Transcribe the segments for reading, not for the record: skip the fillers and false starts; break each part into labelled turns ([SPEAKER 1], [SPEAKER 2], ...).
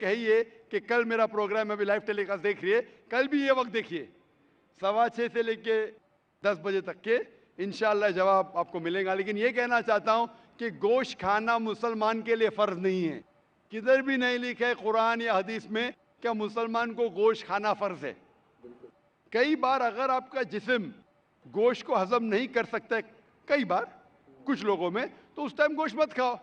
[SPEAKER 1] कहिए कि कल मेरा प्रोग्राम अभी लाइव टेलीकास्ट देख रही है, कल भी ये वक्त देखिए 6:15 से लेके 10 बजे तक के, इंशाअल्लाह जवाब आपको मिलेगा। लेकिन ये कहना चाहता हूँ कि गोश्त खाना मुसलमान के लिए फ़र्ज नहीं है। किधर भी नहीं लिखा है कुरान या हदीस में क्या मुसलमान को गोश्त खाना फ़र्ज है। कई बार अगर आपका जिस्म गोश्त को हजम नहीं कर सकता है, कई बार कुछ लोगों में, तो उस टाइम गोश्त मत खाओ।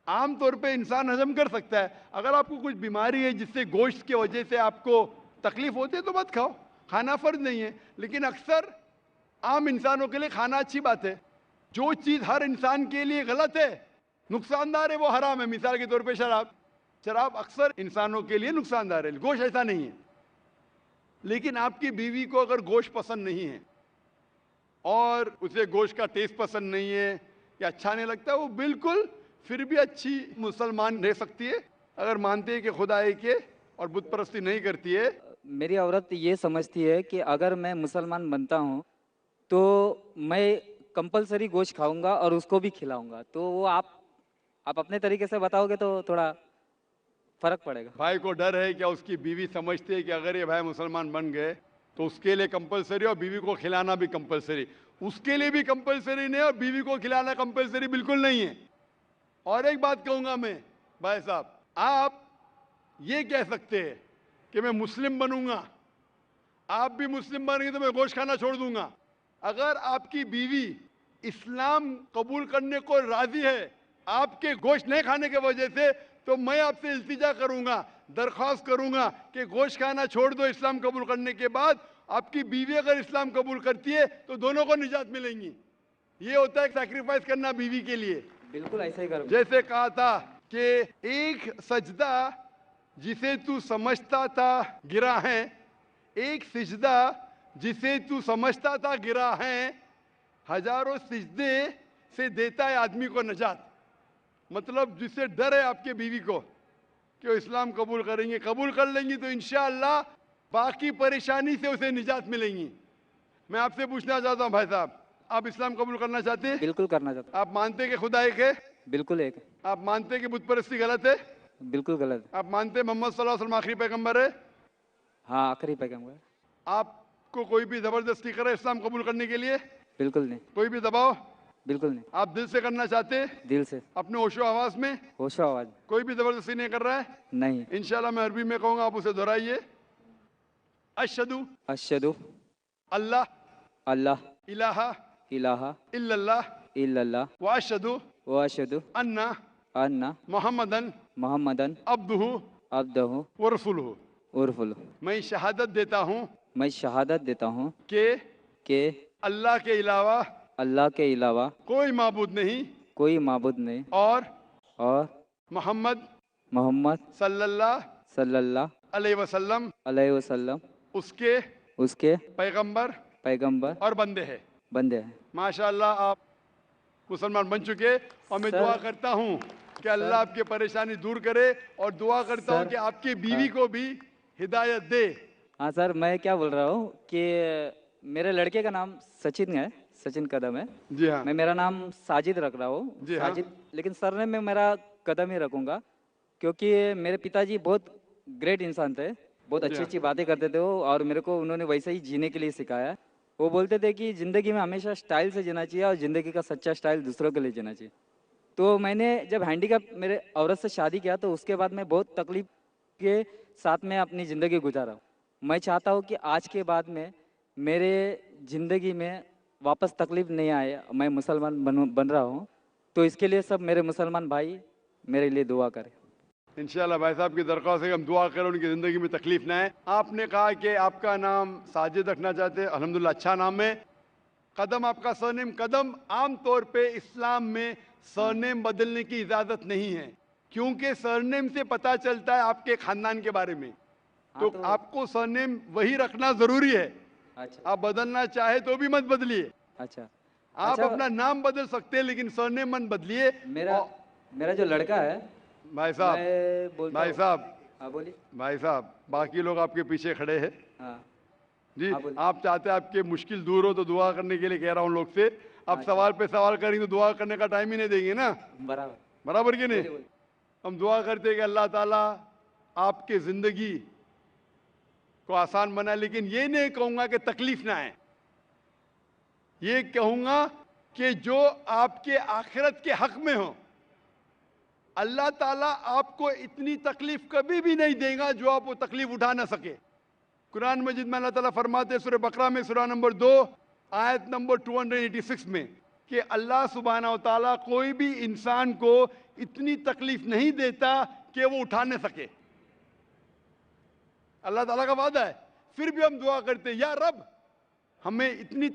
[SPEAKER 1] आम तौर पे इंसान हजम कर सकता है। अगर आपको कुछ बीमारी है जिससे गोश्त की वजह से आपको तकलीफ होती है तो मत खाओ, खाना फर्ज नहीं है। लेकिन अक्सर आम इंसानों के लिए खाना अच्छी बात है। जो चीज़ हर इंसान के लिए गलत है, नुकसानदार है, वो हराम है। मिसाल के तौर पे शराब, शराब अक्सर इंसानों के लिए नुकसानदार है, गोश्त ऐसा नहीं है। लेकिन आपकी बीवी को अगर गोश्त पसंद नहीं है और उसे गोश्त का टेस्ट पसंद नहीं है या अच्छा नहीं लगता, वो बिल्कुल फिर भी अच्छी मुसलमान रह सकती है अगर मानती है कि खुदा एक है और बुत परस्ती नहीं करती है।
[SPEAKER 2] मेरी औरत ये समझती है कि अगर मैं मुसलमान बनता हूँ तो मैं कंपलसरी गोश्त खाऊंगा और उसको भी खिलाऊंगा। तो वो आप अपने तरीके से बताओगे तो थोड़ा फर्क पड़ेगा।
[SPEAKER 1] भाई को डर है क्या उसकी बीवी समझती है कि अगर ये भाई मुसलमान बन गए तो उसके लिए कंपलसरी और बीवी को खिलाना भी कंपलसरी। उसके लिए भी कंपलसरी नहीं और बीवी को खिलाना कंपलसरी बिल्कुल नहीं है। और एक बात कहूंगा मैं, भाई साहब, आप ये कह सकते हैं कि मैं मुस्लिम बनूंगा, आप भी मुस्लिम बनेंगे तो मैं गोश्त खाना छोड़ दूंगा। अगर आपकी बीवी इस्लाम कबूल करने को राजी है आपके गोश्त नहीं खाने की वजह से, तो मैं आपसे इल्तिजा करूंगा, दरख्वास्त करूंगा कि गोश्त खाना छोड़ दो इस्लाम कबूल करने के बाद। आपकी बीवी अगर इस्लाम कबूल करती है तो दोनों को निजात मिलेंगी। ये होता है सैक्रिफाइस करना बीवी के लिए।
[SPEAKER 2] बिल्कुल ऐसा ही करूंगा।
[SPEAKER 1] जैसे कहा था कि एक सजदा जिसे तू समझता था गिरा है, एक सिजदा जिसे तू समझता था गिरा है, हजारों सिजदे से देता है आदमी को नजात। मतलब जिससे डर है आपके बीवी को कि वो इस्लाम कबूल करेंगे, कबूल कर लेंगी तो इंशाअल्लाह बाकी परेशानी से उसे निजात मिलेंगी। मैं आपसे पूछना चाहता हूँ भाई साहब, आप इस्लाम कबूल करना चाहते हैं?
[SPEAKER 2] बिल्कुल करना चाहता
[SPEAKER 1] आप मानते हैं कि खुदा एक है?
[SPEAKER 2] हूँ। बिल्कुल एक है।
[SPEAKER 1] आप मानते हैं कि बुत परस्ती गलत है?
[SPEAKER 2] बिल्कुल गलत है।
[SPEAKER 1] आप मानते हैं मोहम्मद सल्लल्लाहु अलैहि वसल्लम आखिरी पैगंबर है?
[SPEAKER 2] हाँ, आखिरी पैगंबर।
[SPEAKER 1] आपको कोई भी जबरदस्ती करे इस्लाम कबूल करने के लिए?
[SPEAKER 2] बिल्कुल नहीं।
[SPEAKER 1] कोई भी दबाव?
[SPEAKER 2] बिल्कुल नहीं।
[SPEAKER 1] आप दिल से करना चाहते हैं?
[SPEAKER 2] दिल से,
[SPEAKER 1] अपने होशो आवाज में?
[SPEAKER 2] होशो आवाज।
[SPEAKER 1] कोई भी जबरदस्ती नहीं कर रहा है?
[SPEAKER 2] नहीं।
[SPEAKER 1] इंशाल्लाह मैं अरबी में कहूंगा, आप उसे दोहराइए। अशहदु
[SPEAKER 2] अशहदु
[SPEAKER 1] अल्लाह
[SPEAKER 2] अल्लाह
[SPEAKER 1] इलाहा
[SPEAKER 2] इलाहा
[SPEAKER 1] इल्लल्लाह
[SPEAKER 2] इल्लल्लाह
[SPEAKER 1] व अशहदु
[SPEAKER 2] व अशहदु
[SPEAKER 1] अन्ना
[SPEAKER 2] अन्ना
[SPEAKER 1] मोहम्मदन
[SPEAKER 2] मोहम्मदन
[SPEAKER 1] अब्दुहु
[SPEAKER 2] अब्दहु
[SPEAKER 1] व रसूलुहु।
[SPEAKER 2] उर्फुल।
[SPEAKER 1] मैं शहादत देता हूँ
[SPEAKER 2] मैं शहादत देता हूँ
[SPEAKER 1] कि अल्लाह के अलावा
[SPEAKER 2] अल्लाह के अलावा
[SPEAKER 1] कोई माबूद नहीं
[SPEAKER 2] कोई माबूद नहीं
[SPEAKER 1] और
[SPEAKER 2] मोहम्मद
[SPEAKER 1] सल्लल्लाहु अलैहि वसल्लम उसके पैगंबर और बंदे हैं। माशाअल्लाह आप मुसलमान बन चुके और मैं दुआ करता हूँ कि अल्लाह आपकी परेशानी दूर करे और दुआ करता हूँ कि आपकी बीवी को भी हिदायत दे।
[SPEAKER 2] हाँ सर, मैं क्या बोल रहा हूँ कि मेरे लड़के का नाम सचिन है, सचिन कदम है।
[SPEAKER 1] जी हाँ।
[SPEAKER 2] मैं मेरा नाम साजिद रख रहा हूँ, साजिद। लेकिन सरनेम में मेरा कदम ही रखूंगा क्योंकि मेरे पिताजी बहुत ग्रेट इंसान थे, बहुत अच्छी अच्छी बातें करते थे वो, और मेरे को उन्होंने वैसे ही जीने के लिए सिखाया। वो बोलते थे कि ज़िंदगी में हमेशा स्टाइल से जीना चाहिए और ज़िंदगी का सच्चा स्टाइल दूसरों के लिए जीना चाहिए। तो मैंने जब हैंडीकैप मेरे औरत से शादी किया तो उसके बाद मैं बहुत तकलीफ के साथ में अपनी ज़िंदगी गुजारा हूँ। मैं चाहता हूँ कि आज के बाद में मेरे ज़िंदगी में वापस तकलीफ नहीं आए। मैं मुसलमान बन रहा हूँ, तो इसके लिए सब मेरे मुसलमान भाई मेरे लिए दुआ करें।
[SPEAKER 1] इंशाल्लाह भाई साहब की दरख्वास्त है, हम दुआ करें उनकी ज़िंदगी में तकलीफ ना आए। आपने कहा कि आपका नाम साजिद रखना चाहते हैं, अल्हम्दुलिल्लाह अच्छा नाम है। कदम आपका सरनेम कदम। आम तौर पे इस्लाम में सरनेम बदलने की इजाज़त नहीं है क्योंकि सरनेम से पता चलता है आपके खानदान के बारे में। तो आपको सरनेम वही रखना ज़रूरी है।
[SPEAKER 2] अच्छा।
[SPEAKER 1] आप बदलना चाहे तो भी मत बदलिए।
[SPEAKER 2] अच्छा।
[SPEAKER 1] आप अपना नाम बदल सकते हैं लेकिन सरनेम मत बदलिए।
[SPEAKER 2] मेरा जो लड़का है
[SPEAKER 1] भाई साहब,
[SPEAKER 2] बोलिए
[SPEAKER 1] भाई साहब, बाकी लोग आपके पीछे खड़े हैं।
[SPEAKER 2] हाँ
[SPEAKER 1] जी, आप चाहते हैं आपके मुश्किल दूर हो तो दुआ करने के लिए कह रहा हूँ लोग से। आप सवाल पे सवाल करेंगे तो दुआ करने का टाइम ही नहीं देंगे ना। बराबर कि नहीं? हम दुआ करते हैं कि अल्लाह ताला आपके जिंदगी को आसान बनाए, लेकिन ये नहीं कहूंगा कि तकलीफ ना आए, ये कहूंगा कि जो आपके आखिरत के हक में हो। अल्लाह ताला आपको इतनी तकलीफ कभी भी नहीं देगा जो आप वो तकलीफ उठा ना सके। कुरान मजीद में अल्लाह ताला फरमाते हैं सूरह बकरा में सूरह नंबर 2 आयत नंबर 286 में कि अल्लाह सुब्हाना व तआला कोई भी इंसान को इतनी तकलीफ नहीं देता कि वो उठा न सके। अल्लाह ताला का वादा है, फिर भी हम दुआ करते हैं या रब हमें इतनी